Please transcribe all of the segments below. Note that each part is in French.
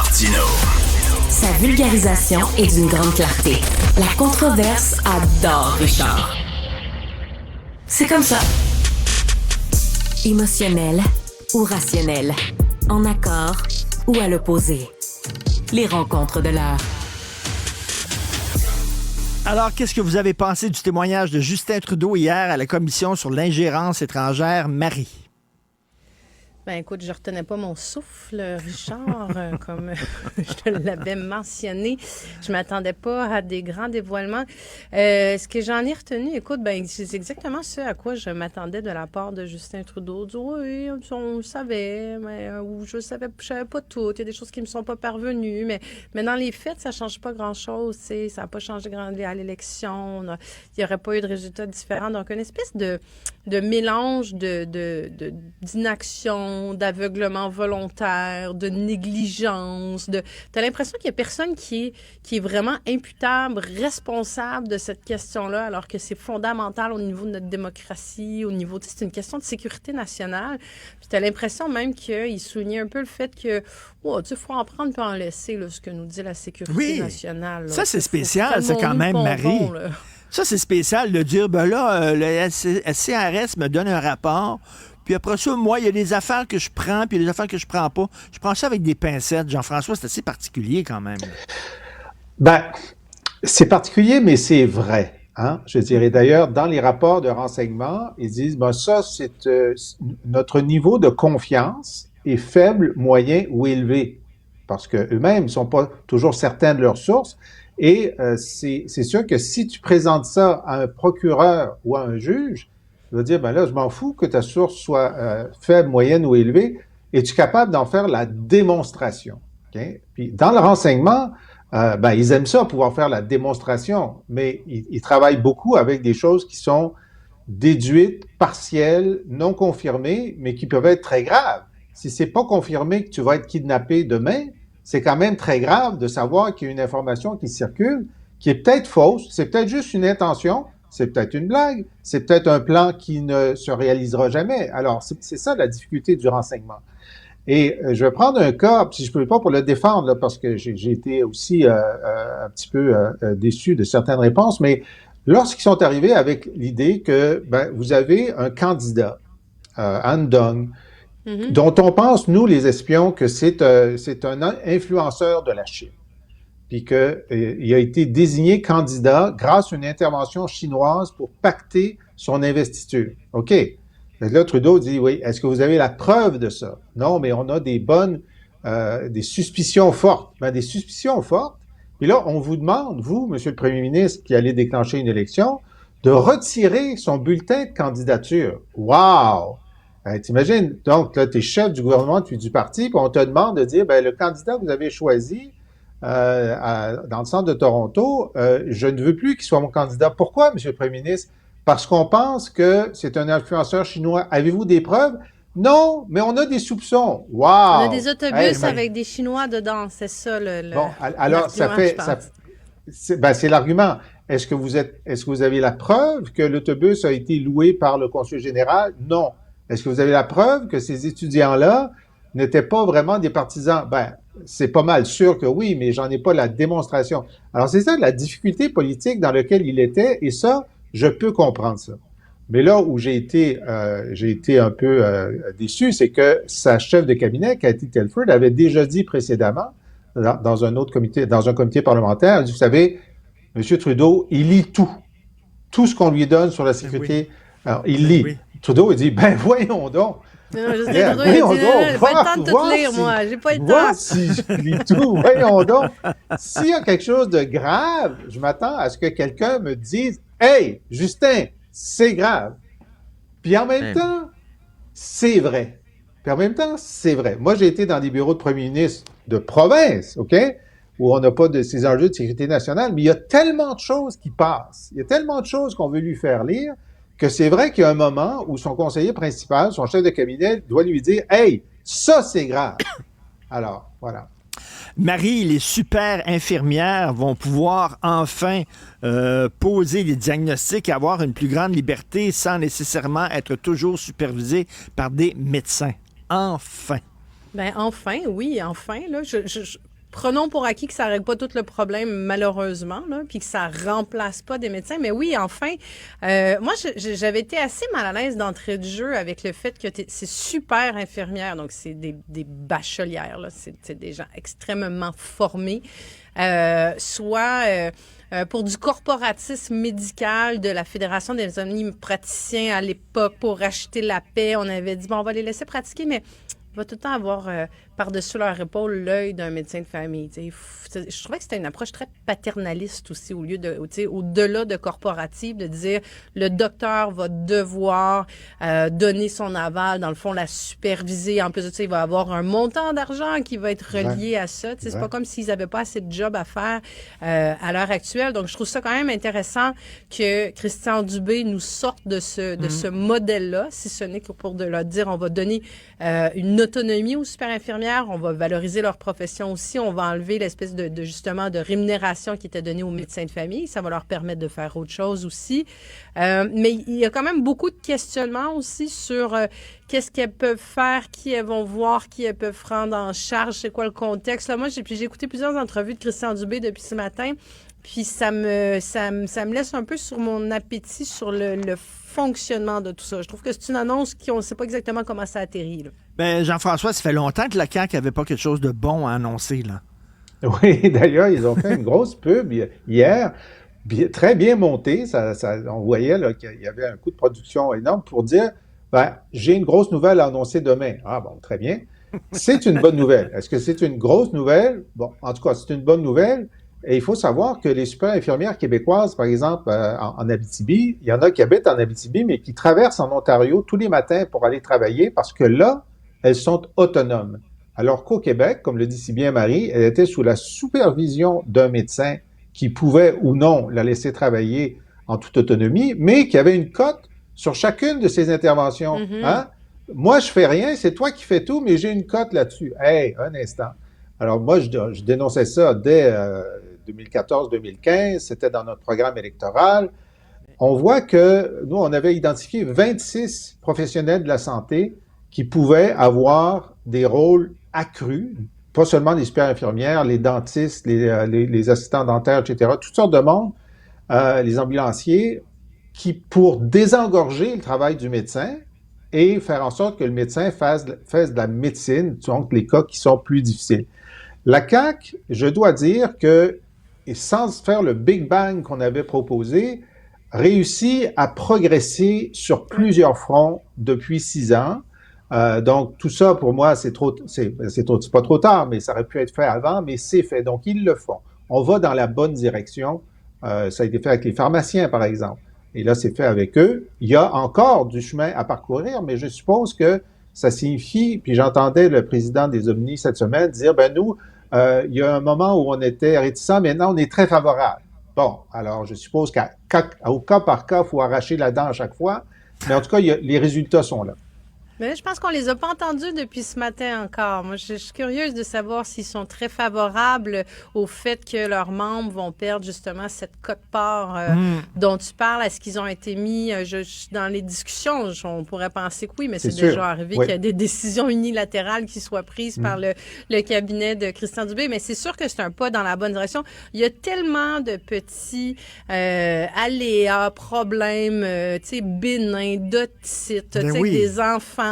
Martineau. Sa vulgarisation est d'une grande clarté. La controverse adore Richard. C'est comme ça. Émotionnel ou rationnel. En accord ou à l'opposé. Les rencontres de l'heure. Alors, qu'est-ce que vous avez pensé du témoignage de Justin Trudeau hier à la Commission sur l'ingérence étrangère, Marie? Ben écoute, je retenais pas mon souffle, Richard, comme je te l'avais mentionné. Je m'attendais pas à des grands dévoilements. Ce que j'en ai retenu, écoute, ben c'est exactement ce à quoi je m'attendais de la part de Justin Trudeau. Dire, oui, on savait, mais ou je savais pas tout. Il y a des choses qui me sont pas parvenues, mais dans les faits, ça change pas grand-chose. Ça n'a pas changé à l'élection. Il n'y aurait pas eu de résultats différents. Donc, une espèce de mélange d'inaction, d'aveuglement volontaire, de négligence. T'as l'impression qu'il y a personne qui est vraiment imputable, responsable de cette question-là, alors que c'est fondamental au niveau de notre démocratie, au niveau, c'est une question de sécurité nationale. Puis t'as l'impression même qu'il soulignait un peu le fait que, tu faut en prendre puis en laisser, là, ce que nous dit la sécurité nationale. Là. Ça, c'est spécial, c'est quand même, Marie. Ça, c'est spécial de dire, ben là, le SCRS me donne un rapport, puis après ça, moi, il y a des affaires que je prends, puis il y a des affaires que je prends pas. Je prends ça avec des pincettes. Jean-François, c'est assez particulier quand même. Ben, c'est particulier, mais c'est vrai. Hein? Je dirais d'ailleurs, dans les rapports de renseignement, ils disent, ben ça, c'est notre niveau de confiance est faible, moyen ou élevé. Parce qu'eux-mêmes ne sont pas toujours certains de leurs sources. Et c'est sûr que si tu présentes ça à un procureur ou à un juge, il va dire, ben là, je m'en fous que ta source soit faible, moyenne ou élevée. Es-tu capable d'en faire la démonstration? Okay? Puis dans le renseignement, ils aiment ça, pouvoir faire la démonstration, mais ils travaillent beaucoup avec des choses qui sont déduites, partielles, non confirmées, mais qui peuvent être très graves. Si c'est pas confirmé que tu vas être kidnappé demain, c'est quand même très grave de savoir qu'il y a une information qui circule, qui est peut-être fausse, c'est peut-être juste une intention, c'est peut-être une blague, c'est peut-être un plan qui ne se réalisera jamais. Alors, c'est ça la difficulté du renseignement. Et je vais prendre un cas, si je ne peux pas pour le défendre, là, parce que j'ai été aussi un petit peu déçu de certaines réponses, mais lorsqu'ils sont arrivés avec l'idée que vous avez un candidat, Han Dong, dont on pense, nous, les espions, que c'est un influenceur de la Chine, puis qu'il a été désigné candidat grâce à une intervention chinoise pour pacter son investiture. OK. Là, Trudeau dit, oui, est-ce que vous avez la preuve de ça? Non, mais on a des suspicions fortes. Des suspicions fortes. Puis là, on vous demande, vous, Monsieur le Premier ministre, qui allez déclencher une élection, de retirer son bulletin de candidature. Wow! T'imagines, donc, là, t'es chef du gouvernement puis du parti, puis on te demande de dire, le candidat que vous avez choisi dans le centre de Toronto, je ne veux plus qu'il soit mon candidat. Pourquoi, Monsieur le Premier ministre? Parce qu'on pense que c'est un influenceur chinois. Avez-vous des preuves? Non, mais on a des soupçons. Wow! On a des autobus avec des Chinois dedans, c'est ça le bon, alors, c'est l'argument. Est-ce que vous avez la preuve que l'autobus a été loué par le consul général? Non. Est-ce que vous avez la preuve que ces étudiants-là n'étaient pas vraiment des partisans? C'est pas mal sûr que oui, mais j'en ai pas la démonstration. Alors, c'est ça la difficulté politique dans laquelle il était, et ça, je peux comprendre ça. Mais là où j'ai été un peu déçu, c'est que sa chef de cabinet, Cathy Telford, avait déjà dit précédemment, dans un comité parlementaire, elle dit, vous savez, M. Trudeau, il lit tout. Tout ce qu'on lui donne sur la sécurité, alors, il lit. Oui. Trudeau, il dit, voyons donc. Non, je sais, Trudeau, il dit, j'ai pas le temps de tout lire, moi. J'ai pas le temps. Si je lis tout, voyons donc. S'il y a quelque chose de grave, je m'attends à ce que quelqu'un me dise, hey, Justin, c'est grave. Puis en même temps, c'est vrai. Moi, j'ai été dans des bureaux de premiers ministres de province, OK, où on n'a pas de ces enjeux de sécurité nationale, mais il y a tellement de choses qui passent. Il y a tellement de choses qu'on veut lui faire lire que c'est vrai qu'il y a un moment où son conseiller principal, son chef de cabinet, doit lui dire « Hey, ça, c'est grave! » Alors, voilà. Marie, les super infirmières vont pouvoir enfin poser des diagnostics, avoir une plus grande liberté sans nécessairement être toujours supervisées par des médecins. Enfin. Enfin, oui, enfin. Là, prenons pour acquis que ça ne règle pas tout le problème, malheureusement, là, puis que ça ne remplace pas des médecins. Mais oui, enfin, moi, j'avais été assez mal à l'aise d'entrée de jeu avec le fait que c'est super infirmière, donc c'est des bachelières, là, c'est des gens extrêmement formés, pour du corporatisme médical de la Fédération des omnipraticiens à l'époque pour acheter la paix. On avait dit, bon, on va les laisser pratiquer, mais va tout le temps avoir par-dessus leur épaule l'œil d'un médecin de famille. Je trouvais que c'était une approche très paternaliste aussi, au-delà de corporative, de dire le docteur va devoir donner son aval, dans le fond, la superviser. En plus de ça, il va avoir un montant d'argent qui va être relié à ça. C'est pas comme s'ils n'avaient pas assez de job à faire à l'heure actuelle. Donc, je trouve ça quand même intéressant que Christian Dubé nous sorte de ce modèle-là, si ce n'est que pour de leur dire on va donner une autonomie aux super infirmières, on va valoriser leur profession aussi, on va enlever l'espèce justement de rémunération qui était donnée aux médecins de famille, ça va leur permettre de faire autre chose aussi. Mais il y a quand même beaucoup de questionnements aussi sur qu'est-ce qu'elles peuvent faire, qui elles vont voir, qui elles peuvent prendre en charge, c'est quoi le contexte. Là, moi, j'ai écouté plusieurs entrevues de Christian Dubé depuis ce matin, puis ça me laisse un peu sur mon appétit sur le fonctionnement de tout ça. Je trouve que c'est une annonce qu'on ne sait pas exactement comment ça atterrit. Là. Ben, Jean-François, ça fait longtemps que la CAQ n'avait pas quelque chose de bon à annoncer, là. Oui, d'ailleurs, ils ont fait une grosse pub hier, très bien montée. On voyait là, qu'il y avait un coût de production énorme pour dire j'ai une grosse nouvelle à annoncer demain. Ah bon, très bien. C'est une bonne nouvelle. Est-ce que c'est une grosse nouvelle? Bon, en tout cas, c'est une bonne nouvelle. Et il faut savoir que les super infirmières québécoises, par exemple, en Abitibi, il y en a qui habitent en Abitibi, mais qui traversent en Ontario tous les matins pour aller travailler parce que là, elles sont autonomes. Alors qu'au Québec, comme le dit si bien Marie, elle était sous la supervision d'un médecin qui pouvait ou non la laisser travailler en toute autonomie, mais qui avait une cote sur chacune de ses interventions. Mm-hmm. Hein? Moi, je fais rien, c'est toi qui fais tout, mais j'ai une cote là-dessus. Hey, un instant. Alors moi, je dénonçais ça dès 2014-2015, c'était dans notre programme électoral. On voit que nous, on avait identifié 26 professionnels de la santé qui pouvaient avoir des rôles accrus, pas seulement les super infirmières, les dentistes, les assistants dentaires, etc., toutes sortes de monde, les ambulanciers, qui, pour désengorger le travail du médecin et faire en sorte que le médecin fasse de la médecine, donc les cas qui sont plus difficiles. La CAQ, je dois dire que, et sans faire le Big Bang qu'on avait proposé, réussit à progresser sur plusieurs fronts depuis 6 ans. Donc, tout ça, pour moi, c'est pas trop tard, mais ça aurait pu être fait avant, mais c'est fait. Donc, ils le font. On va dans la bonne direction. Ça a été fait avec les pharmaciens, par exemple. Et là, c'est fait avec eux. Il y a encore du chemin à parcourir, mais je suppose que ça signifie, puis j'entendais le président des Omnis cette semaine dire, nous, il y a un moment où on était réticents, maintenant on est très favorable. Bon, alors je suppose qu'au cas par cas, il faut arracher la dent à chaque fois, mais en tout cas, les résultats sont là. Mais là, je pense qu'on les a pas entendus depuis ce matin encore. Moi, je suis curieuse de savoir s'ils sont très favorables au fait que leurs membres vont perdre justement cette quote-part dont tu parles. Est-ce qu'ils ont été mis dans les discussions? On pourrait penser que oui, mais c'est déjà arrivé qu'il y a des décisions unilatérales qui soient prises par le cabinet de Christian Dubé. Mais c'est sûr que c'est un pas dans la bonne direction. Il y a tellement de petits aléas, problèmes, bénins, d'otites, des enfants,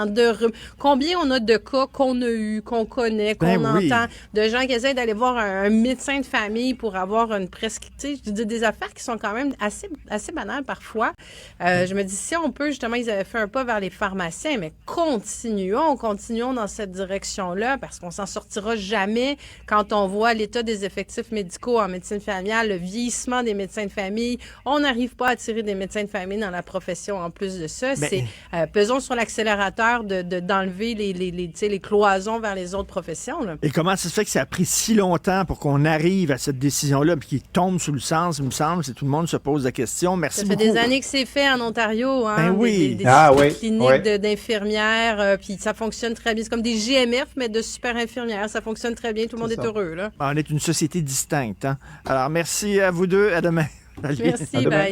combien on a de cas qu'on a eu, qu'on connaît, qu'on entend, de gens qui essaient d'aller voir un médecin de famille pour avoir une prescription, des affaires qui sont quand même assez banales parfois. Je me dis, si on peut, justement, ils avaient fait un pas vers les pharmaciens, mais continuons dans cette direction-là, parce qu'on s'en sortira jamais quand on voit l'état des effectifs médicaux en médecine familiale, le vieillissement des médecins de famille. On n'arrive pas à attirer des médecins de famille dans la profession en plus de ça. Pesons sur l'accélérateur d'enlever les cloisons vers les autres professions. Là. Et comment ça se fait que ça a pris si longtemps pour qu'on arrive à cette décision-là puis qu'il tombe sous le sens, il me semble, si tout le monde se pose la question. Merci beaucoup. Ça fait des années que c'est fait en Ontario, hein, des cliniques d'infirmières, puis ça fonctionne très bien. C'est comme des GMF, mais de super infirmières. Ça fonctionne très bien, tout le monde est heureux. Là. On est une société distincte. Hein? Alors, merci à vous deux. À demain. Merci, bye.